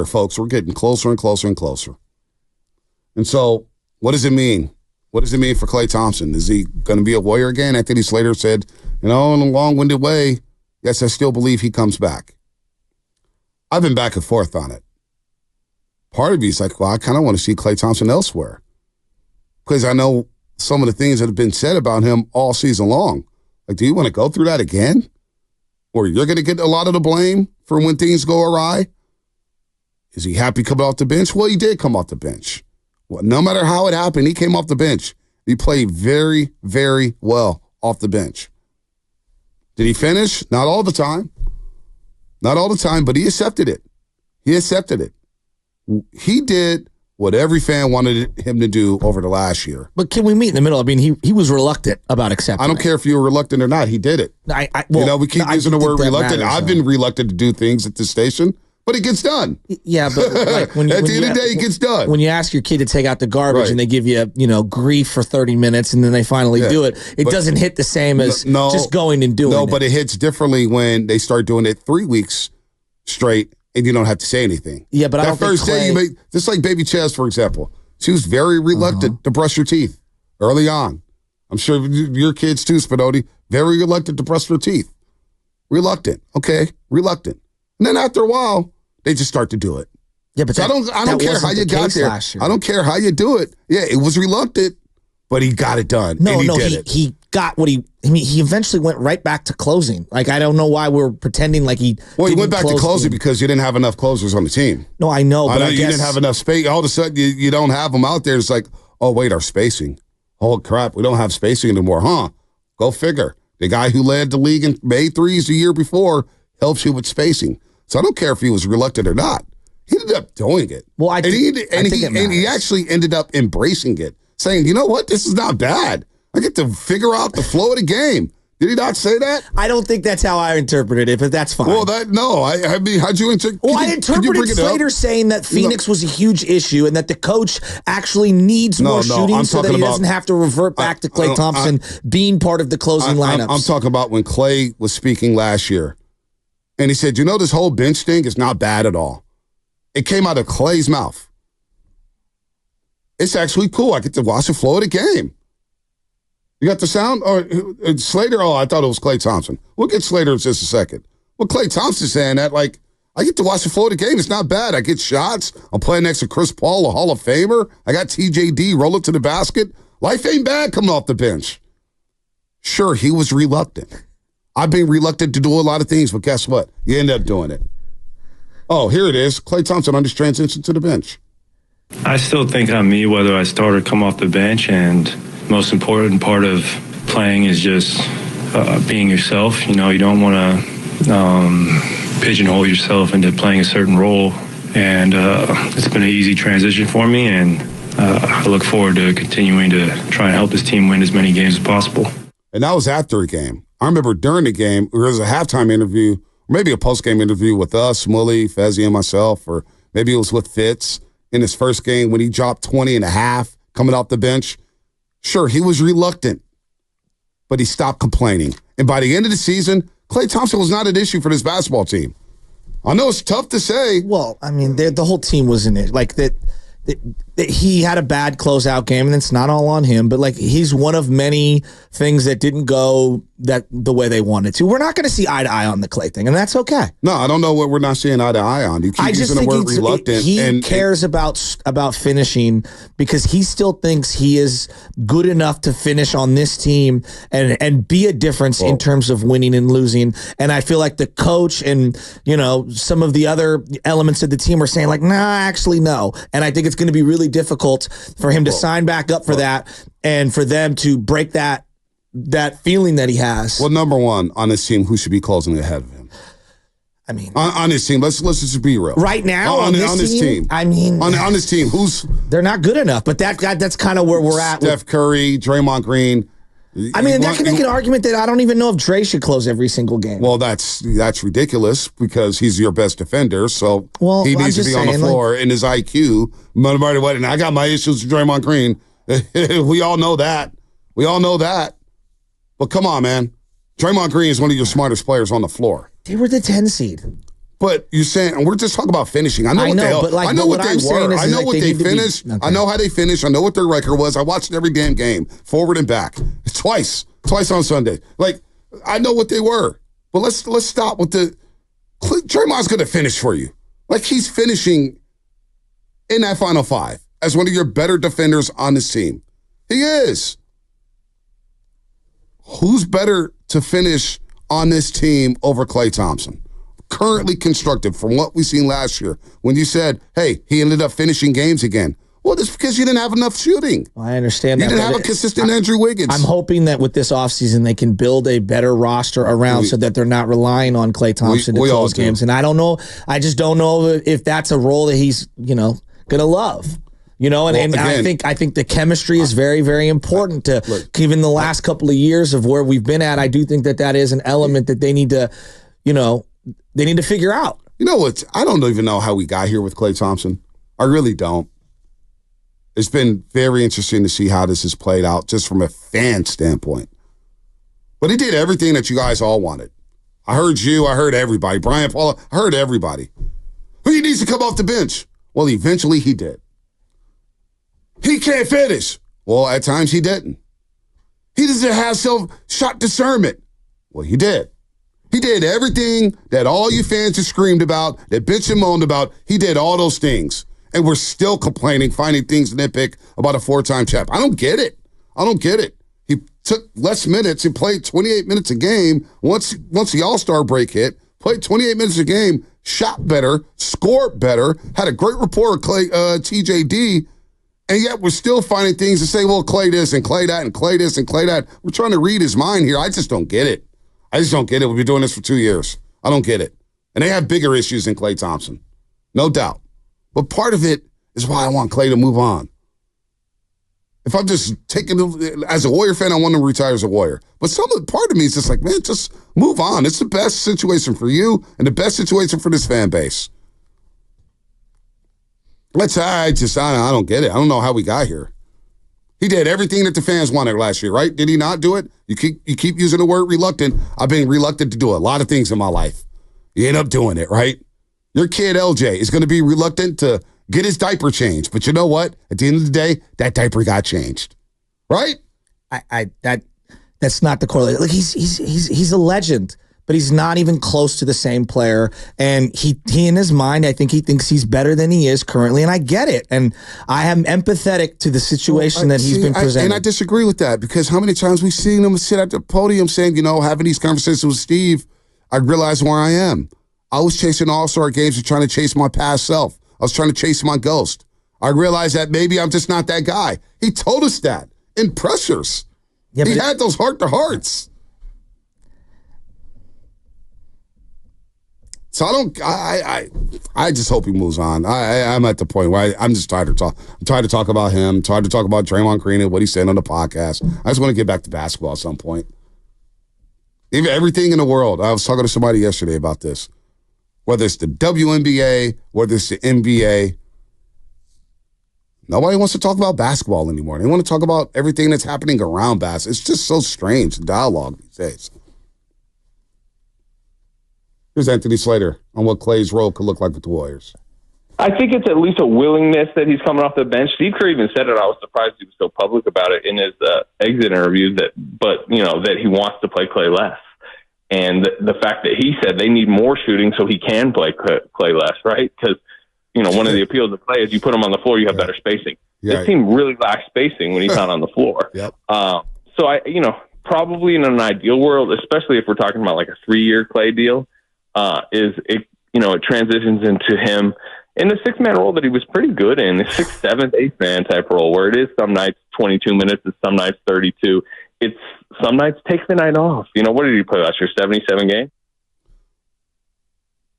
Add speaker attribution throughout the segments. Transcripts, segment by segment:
Speaker 1: folks. We're getting closer and closer and closer. And so, what does it mean? What does it mean for Klay Thompson? Is he going to be a Warrior again? Anthony Slater said, in a long-winded way, yes, I still believe he comes back. I've been back and forth on it. Part of me is like, well, I kind of want to see Klay Thompson elsewhere. Because I know some of the things that have been said about him all season long. Like, do you want to go through that again? Or you're going to get a lot of the blame for when things go awry? Is he happy coming off the bench? Well, he did come off the bench. Well, no matter how it happened, he came off the bench. He played very, very well off the bench. Did he finish? Not all the time. Not all the time, but he accepted it. He accepted it. He did what every fan wanted him to do over the last year.
Speaker 2: But can we meet in the middle? I mean, he was reluctant about accepting
Speaker 1: I don't care if you were reluctant or not. He did it. We keep using the word reluctant. I've been reluctant to do things at this station, but it gets done.
Speaker 2: Yeah, but like at the
Speaker 1: end of the day, it gets done.
Speaker 2: When you ask your kid to take out the garbage and they give you, grief for 30 minutes and then they finally do it, it doesn't hit the same as just going and doing it.
Speaker 1: No, but it hits differently when they start doing it 3 weeks straight and you don't have to say anything.
Speaker 2: Yeah, but I don't think
Speaker 1: day, just like Baby Chaz, for example, she was very reluctant to brush her teeth early on. I'm sure your kids too, Spinotti, very reluctant to brush their teeth. Reluctant, okay, reluctant. And then after a while, they just start to do it.
Speaker 2: Yeah, but
Speaker 1: I don't care how you got there. I don't care how you do it. Yeah, it was reluctant, but he got it done.
Speaker 2: He got what he eventually went right back to closing. Like, I don't know why we're pretending like he.
Speaker 1: Well, he went back to closing because you didn't have enough closers on the team.
Speaker 2: No, I know, but I guess
Speaker 1: you didn't have enough space. All of a sudden, you don't have them out there. It's like, oh wait, our spacing. Oh crap, we don't have spacing anymore, huh? Go figure. The guy who led the league and made threes the year before helps you with spacing. So I don't care if he was reluctant or not. He ended up doing it.
Speaker 2: Well,
Speaker 1: and he actually ended up embracing it, saying, you know what, this is not bad. I get to figure out the flow of the game. Did he not say that?
Speaker 2: I don't think that's how I interpreted it, but that's fine.
Speaker 1: Well, I mean, how'd you interpret?
Speaker 2: Well, I interpreted Slater saying that Phoenix was a huge issue and that the coach actually needs more shooting so that he doesn't have to revert back to Klay Thompson being part of the closing lineups.
Speaker 1: I'm talking about when Klay was speaking last year. And he said, this whole bench thing is not bad at all. It came out of Klay's mouth. It's actually cool. I get to watch the flow of the game. You got the sound? Or Slater? Oh, I thought it was Klay Thompson. We'll get Slater in just a second. Well, Klay Thompson saying that, like, I get to watch the flow of the game. It's not bad. I get shots. I'm playing next to Chris Paul, a Hall of Famer. I got TJD rolling to the basket. Life ain't bad coming off the bench. Sure, he was reluctant. I've been reluctant to do a lot of things, but guess what? You end up doing it. Oh, here it is. Klay Thompson on this transition to the bench.
Speaker 3: I still think I'm me, whether I start or come off the bench, and most important part of playing is just being yourself. You don't want to pigeonhole yourself into playing a certain role, and it's been an easy transition for me, and I look forward to continuing to try and help this team win as many games as possible.
Speaker 1: And that was after a game. I remember during the game, there was a halftime interview, or maybe a post-game interview with us, Mully, Fezzi, and myself, or maybe it was with Fitz in his first game when he dropped 20 and a half coming off the bench. Sure, he was reluctant, but he stopped complaining. And by the end of the season, Klay Thompson was not an issue for this basketball team. I know it's tough to say.
Speaker 2: Well, I mean, the whole team was in it. Like, that he had a bad closeout game, and it's not all on him, but like, he's one of many things that didn't go the way they wanted to. We're not going to see eye to eye on the Klay thing, and that's okay.
Speaker 1: No, I don't know what we're not seeing eye to eye on. You keep using the word reluctant.
Speaker 2: He cares about finishing because he still thinks he is good enough to finish on this team and be a difference in terms of winning and losing. And I feel like the coach and some of the other elements of the team are saying like, nah, actually no. And I think it's going to be really difficult for him to sign back up for that and for them to break that feeling that he has.
Speaker 1: Well, number one, on this team, who should be closing ahead of him?
Speaker 2: I mean,
Speaker 1: on this team, let's just be real.
Speaker 2: Right now, on this team, I mean,
Speaker 1: on this team,
Speaker 2: they're not good enough. But that's kind of where we're at.
Speaker 1: Steph Curry, Draymond Green.
Speaker 2: I mean, that can make an argument that I don't even know if Dre should close every single game.
Speaker 1: Well, that's ridiculous because he's your best defender, so he needs to be on the floor in his IQ. No matter what, and I got my issues with Draymond Green. We all know that. But come on, man. Draymond Green is one of your smartest players on the floor.
Speaker 2: They were the 10 seed.
Speaker 1: But you're saying, and we're just talking about finishing. I know what they were. I know what they finished. I know how they finished. I know what their record was. I watched every damn game, forward and back, twice on Sunday. Like, I know what they were. But let's stop with the Draymond's going to finish for you. Like, he's finishing in that Final Five as one of your better defenders on this team. He is. Who's better to finish on this team over Klay Thompson? Currently constructed from what we've seen last year, when you said, hey, he ended up finishing games again. Well, it's because you didn't have enough shooting.
Speaker 2: Well, I understand that.
Speaker 1: You didn't have a consistent Andrew Wiggins.
Speaker 2: I'm hoping that with this offseason, they can build a better roster around so that they're not relying on Klay Thompson to close games. And I don't know. I just don't know if that's a role that he's, going to love. And I think the chemistry is very, very important to even the last couple of years of where we've been at. I do think that is an element that they need to, they need to figure out.
Speaker 1: You know what? I don't even know how we got here with Klay Thompson. I really don't. It's been very interesting to see how this has played out just from a fan standpoint. But he did everything that you guys all wanted. I heard you. I heard everybody. Brian, Paula, I heard everybody. He needs to come off the bench. Well, eventually he did. He can't finish. Well, at times he didn't. He doesn't have self-shot discernment. Well, he did. He did everything that all you fans have screamed about, that bitch and moaned about. He did all those things. And we're still complaining, finding things to nitpick about a 4-time champ. I don't get it. He took less minutes. He played 28 minutes a game. Once the All-Star break hit, played 28 minutes a game, shot better, scored better, had a great rapport with TJD, and yet we're still finding things to say, well, Klay this and Klay that and Klay this and Klay that. We're trying to read his mind here. I just don't get it. We've been doing this for 2 years. I don't get it. And they have bigger issues than Klay Thompson. No doubt. But part of it is why I want Klay to move on. If I'm just as a Warrior fan, I want him to retire as a Warrior. But part of me is just like, man, just move on. It's the best situation for you and the best situation for this fan base. I don't get it. I don't know how we got here. He did everything that the fans wanted last year, right? Did he not do it? You keep using the word reluctant. I've been reluctant to do a lot of things in my life. You end up doing it, right? Your kid, LJ, is going to be reluctant to get his diaper changed. But you know what? At the end of the day, that diaper got changed. Right?
Speaker 2: That's not the correlation. Like he's a legend, but he's not even close to the same player. And he in his mind, I think he thinks he's better than he is currently. And I get it. And I am empathetic to the situation that he's been presented.
Speaker 1: And I disagree with that, because how many times we've seen him sit at the podium saying, having these conversations with Steve, I realize where I am. I was chasing All-Star games and trying to chase my past self. I was trying to chase my ghost. I realized that maybe I'm just not that guy. He told us that in pressers. Yeah, he had those heart-to-hearts. So I just hope he moves on. I'm at the point where I'm just tired of talk. I'm tired to talk about him. I'm tired to talk about Draymond Green and what he said on the podcast. I just want to get back to basketball at some point. Even everything in the world. I was talking to somebody yesterday about this. Whether it's the WNBA, whether it's the NBA, nobody wants to talk about basketball anymore. They want to talk about everything that's happening around basketball. It's just so strange, the dialogue these days. Here's Anthony Slater on what Klay's role could look like with the Warriors.
Speaker 4: I think it's at least a willingness that he's coming off the bench. Steve Kerr even said it. I was surprised he was so public about it in his exit interview. That he wants to play Klay less, and the fact that he said they need more shooting so he can play Klay less, right? Because one of the appeals of Klay is you put him on the floor, you have better spacing. Yeah. This team really lacks spacing when he's not on the floor. Yep. So probably in an ideal world, especially if we're talking about like a 3-year Klay deal. It transitions into him in the 6-man role that he was pretty good in, the 6th, 7th, 8th man type role, where it is some nights 22 minutes and some nights 32. It's some nights take the night off. What did he play last year? 77 games?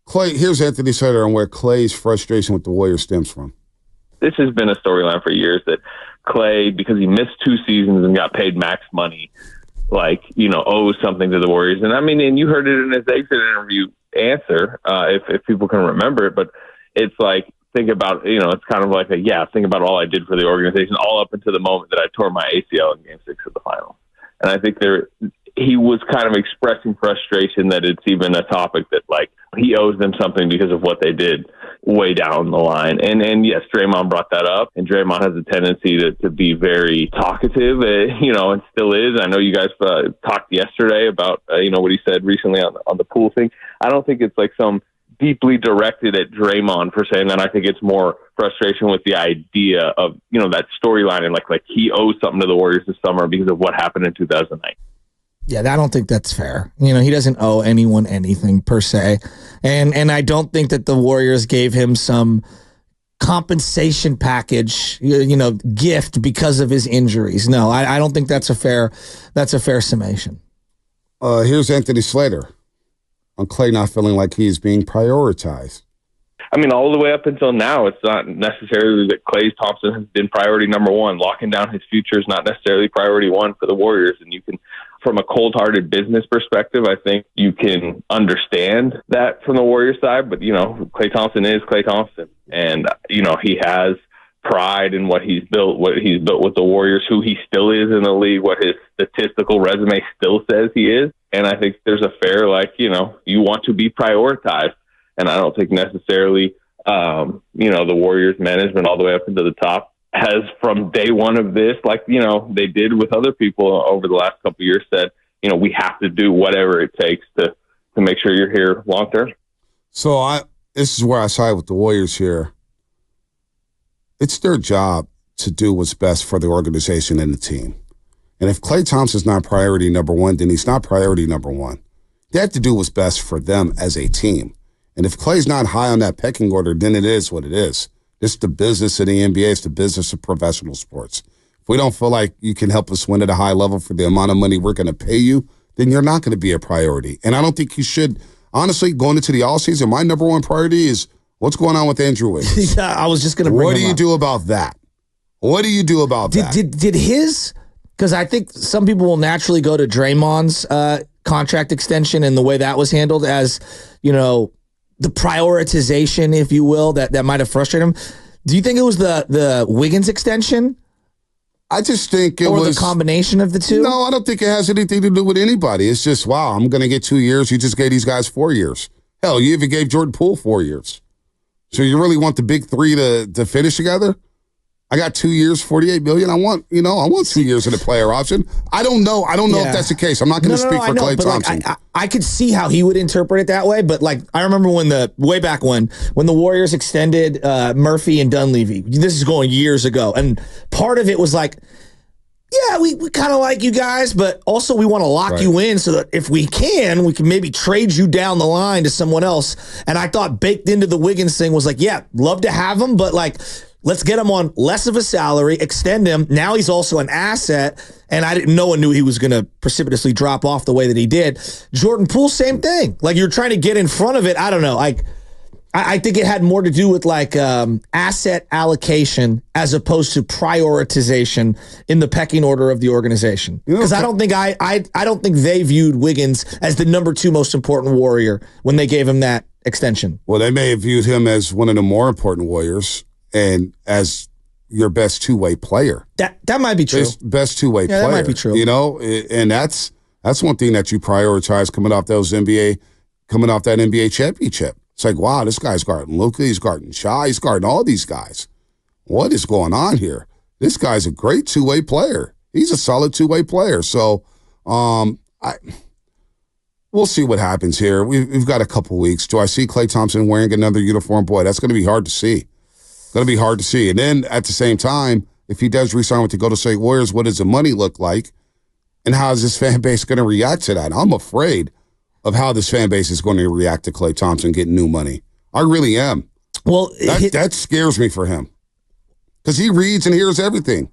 Speaker 1: Klay, here's Anthony Slater on where Klay's frustration with the Warriors stems from.
Speaker 4: This has been a storyline for years that Klay, because he missed 2 seasons and got paid max money, owes something to the Warriors. And you heard it in his exit interview answer, if people can remember it, but it's like, think about, it's kind of like think about all I did for the organization all up until the moment that I tore my ACL in Game 6 of the finals. And I think he was kind of expressing frustration that it's even a topic that, like, he owes them something because of what they did way down the line. And yes, Draymond brought that up, and Draymond has a tendency to be very talkative, and still is. I know you guys talked yesterday about, what he said recently on the pool thing. I don't think it's like some deeply directed at Draymond per se, and then I think it's more frustration with the idea of, that storyline, and like he owes something to the Warriors this summer because of what happened in 2009.
Speaker 2: Yeah, I don't think that's fair. He doesn't owe anyone anything per se. And I don't think that the Warriors gave him some compensation package, gift because of his injuries. No, I don't think that's a fair summation.
Speaker 1: Here's Anthony Slater on Klay not feeling like he's being prioritized.
Speaker 4: I mean, all the way up until now, it's not necessarily that Klay Thompson has been priority number one. Locking down his future is not necessarily priority one for the Warriors. And you can, from a cold-hearted business perspective, I think you can understand that from the Warriors side. But, Klay Thompson is Klay Thompson. And, he has pride in what he's built with the Warriors, who he still is in the league, what his statistical resume still says he is. And I think there's a fair, you want to be prioritized. And I don't think necessarily, the Warriors management all the way up into the top has, from day one of this, they did with other people over the last couple of years, said, we have to do whatever it takes to make sure you're here long term.
Speaker 1: So this is where I side with the Warriors here. It's their job to do what's best for the organization and the team. And if Klay Thompson's not priority number one, then he's not priority number one. They have to do what's best for them as a team. And if Klay's not high on that pecking order, then it is what it is. It's the business of the NBA. It's the business of professional sports. If we don't feel like you can help us win at a high level for the amount of money we're going to pay you, then you're not going to be a priority. And I don't think you should. Honestly, going into the offseason, my number one priority is what's going on with Andrew Wiggins.
Speaker 2: Yeah, I was just going to bring
Speaker 1: What do you do about that? What do you do about that?
Speaker 2: Did his, because I think some people will naturally go to Draymond's contract extension and the way that was handled as, the prioritization, if you will, that might have frustrated him. Do you think it was the Wiggins extension?
Speaker 1: I just think it was
Speaker 2: the combination of the two.
Speaker 1: No, I don't think it has anything to do with anybody. It's just, wow, I'm going to get 2 years. You just gave these guys 4 years. Hell, you even gave Jordan Poole 4 years. So you really want the big three to finish together? I got 2 years, $48 million. I want 2 years in a player option. I don't know. If that's the case. I'm not going to speak for Klay Thompson.
Speaker 2: I could see how he would interpret it that way, but I remember way back when the Warriors extended Murphy and Dunleavy. This is going years ago, and part of it was yeah, we kind of like you guys, but also we want to lock you in so that if we can maybe trade you down the line to someone else. And I thought baked into the Wiggins thing was yeah, love to have him, but let's get him on less of a salary, extend him. Now he's also an asset, and no one knew he was going to precipitously drop off the way that he did. Jordan Poole, same thing. You're trying to get in front of it. I don't know. I think it had more to do with asset allocation as opposed to prioritization in the pecking order of the organization. Because I don't think they viewed Wiggins as the number 2 most important Warrior when they gave him that extension.
Speaker 1: Well, they may have viewed him as one of the more important Warriors and as your best two-way player.
Speaker 2: That might be true.
Speaker 1: Best two-way player.
Speaker 2: That might be true.
Speaker 1: And that's one thing that you prioritize coming off that NBA championship. It's wow, this guy's guarding Luka, he's guarding Shai, he's guarding all these guys. What is going on here? This guy's a great two-way player. He's a solid two-way player. So we'll see what happens here. We've got a couple weeks. Do I see Klay Thompson wearing another uniform? Boy, that's going to be hard to see. Going to be hard to see. And then at the same time, if he does resign with the Golden State Warriors, what does the money look like? And how is this fan base going to react to that? I'm afraid of how this fan base is going to react to Klay Thompson getting new money. I really am.
Speaker 2: Well,
Speaker 1: that scares me for him because he reads and hears everything.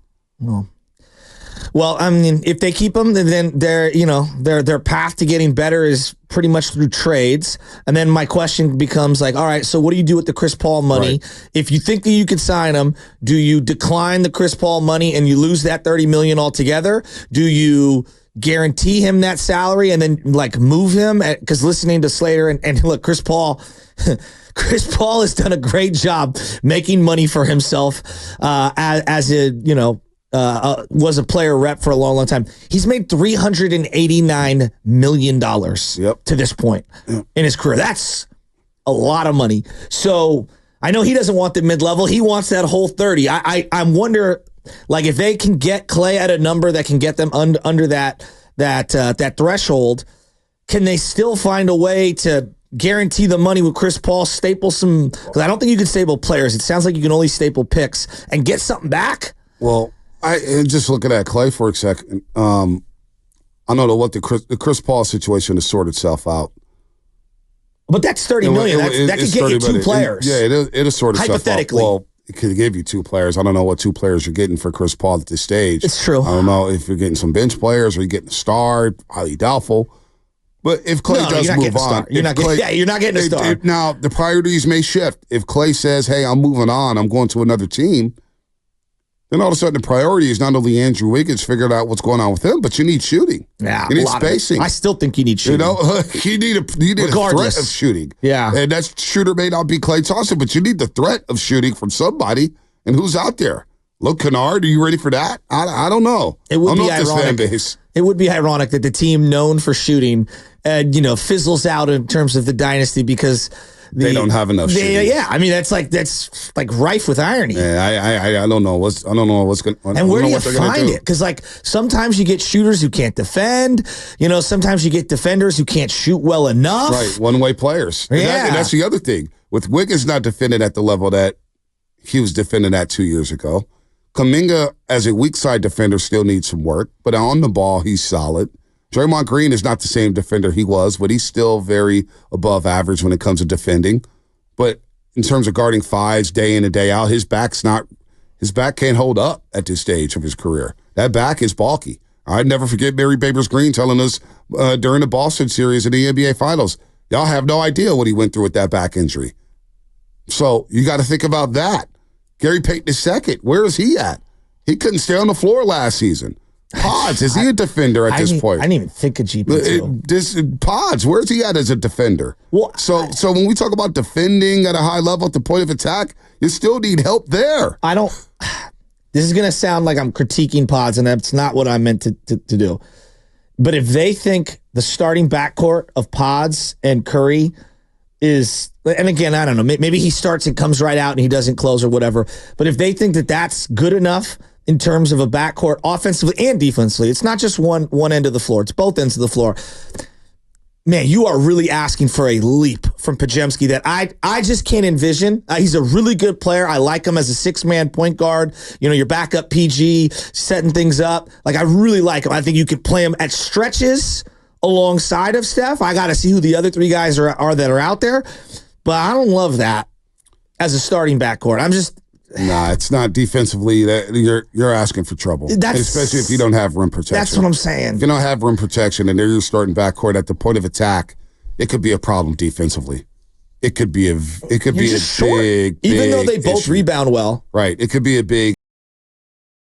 Speaker 2: Well, I mean, if they keep him, then their path to getting better is pretty much through trades. And then my question becomes all right, so what do you do with the Chris Paul money? Right. If you think that you could sign him, do you decline the Chris Paul money and you lose that $30 million altogether? Do you guarantee him that salary and then move him? Because listening to Slater and look, Chris Paul has done a great job making money for himself as a was a player rep for a long, long time. He's made $389 million to this point in his career. That's a lot of money. So I know he doesn't want the mid-level. He wants that whole 30. I wonder, like, if they can get Klay at a number that can get them under that threshold, can they still find a way to guarantee the money with Chris Paul, staple some, because I don't think you can staple players. It sounds like you can only staple picks and get something back.
Speaker 1: Well, I just looking at Klay for a second. I don't know what the Chris Paul situation has sorted itself out.
Speaker 2: But that's $30 million. That could get you two players.
Speaker 1: It is sort of
Speaker 2: hypothetically.
Speaker 1: Well, it could give you two players. I don't know what two players you're getting for Chris Paul at this stage.
Speaker 2: It's true.
Speaker 1: I don't know if you're getting some bench players or you're getting a star. Highly doubtful. But if Klay does move on,
Speaker 2: you're not getting a star.
Speaker 1: Now the priorities may shift. If Klay says, "Hey, I'm moving on. I'm going to another team," then all of a sudden the priority is not only Andrew Wiggins figured out what's going on with him, but you need shooting.
Speaker 2: Yeah,
Speaker 1: you need spacing.
Speaker 2: I still think you need shooting.
Speaker 1: You need a threat of shooting.
Speaker 2: Yeah,
Speaker 1: and that shooter may not be Klay Thompson, but you need the threat of shooting from somebody. And who's out there? Luke Kennard, are you ready for that? I don't know.
Speaker 2: It would be ironic. It would be ironic that the team known for shooting, fizzles out in terms of the dynasty because
Speaker 1: they don't have enough shooting.
Speaker 2: Yeah, I mean that's rife with irony.
Speaker 1: Yeah, I don't know what's going.
Speaker 2: And where do you find it? Because sometimes you get shooters who can't defend. Sometimes you get defenders who can't shoot well enough.
Speaker 1: Right, one-way players. And that's the other thing with Wiggins not defending at the level that he was defending at 2 years ago. Kuminga, as a weak side defender, still needs some work, but on the ball, he's solid. Draymond Green is not the same defender he was, but he's still very above average when it comes to defending. But in terms of guarding fives day in and day out, his back can't hold up at this stage of his career. That back is bulky. I'd never forget Barry Babers-Green telling us during the Boston series in the NBA Finals, y'all have no idea what he went through with that back injury. So you got to think about that. Gary Payton II, where is he at? He couldn't stay on the floor last season. Pods, is he a defender at this point?
Speaker 2: I didn't even think of GP2.
Speaker 1: Pods, where's he at as a defender?
Speaker 2: Well,
Speaker 1: so when we talk about defending at a high level at the point of attack, you still need help there.
Speaker 2: This is going to sound like I'm critiquing Pods, and that's not what I meant to do. But if they think the starting backcourt of Pods and Curry is, and again, I don't know, maybe he starts and comes right out and he doesn't close or whatever. But if they think that that's good enough in terms of a backcourt offensively and defensively, it's not just one end of the floor, it's both ends of the floor. Man, you are really asking for a leap from Podziemski that I just can't envision. He's a really good player. I like him as a six-man point guard. Your backup PG, setting things up. I really like him. I think you could play him at stretches alongside of Steph. I got to see who the other three guys are that are out there. But I don't love that as a starting backcourt.
Speaker 1: Nah, it's not defensively. That you're asking for trouble, especially if you don't have rim protection.
Speaker 2: That's what I'm saying.
Speaker 1: If you don't have rim protection and they're your starting backcourt at the point of attack, it could be a problem defensively. It could be a big,
Speaker 2: even though they both
Speaker 1: issue.
Speaker 2: Rebound well.
Speaker 1: Right. It could be a big